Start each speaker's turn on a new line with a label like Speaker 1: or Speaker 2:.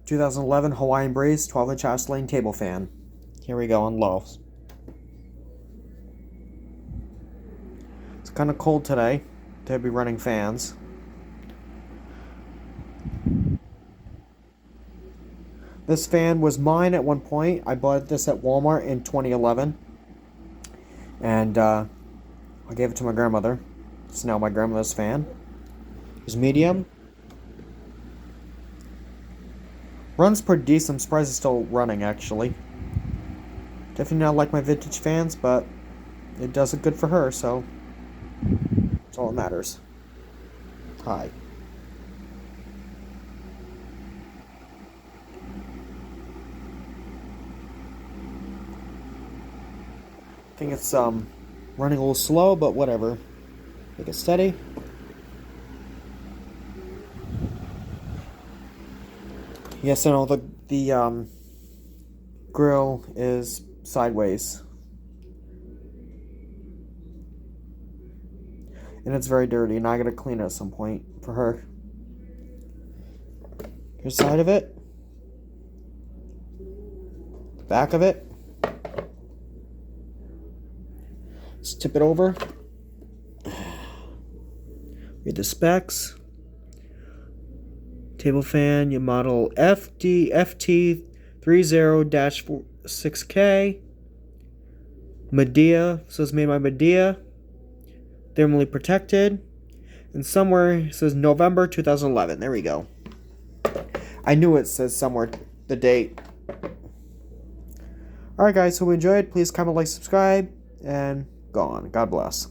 Speaker 1: 2011 Hawaiian Breeze 12-inch oscillating table fan. Here we go on low. It's kind of cold today to be running fans. This fan was mine at one point. I bought this at Walmart in 2011. And I gave it to my grandmother. It's now my grandmother's fan. It's medium. Runs pretty decent. I'm surprised it's still running, actually. Definitely not like my vintage fans, but it does it good for her, so that's all that matters. Hi. I think it's running a little slow, but whatever. Make it steady. Yes, I know the grill is sideways, and it's very dirty, and I gotta clean it at some point for her. Here's the side of it, the back of it. Let's tip it over. Read the specs. Table fan, your model FT30-6K. Medea, so it's made by Medea. Thermally protected. And somewhere it says November 2011. There we go. I knew it says somewhere the date. Alright guys, hope you enjoyed. Please comment, like, subscribe, and go on. God bless.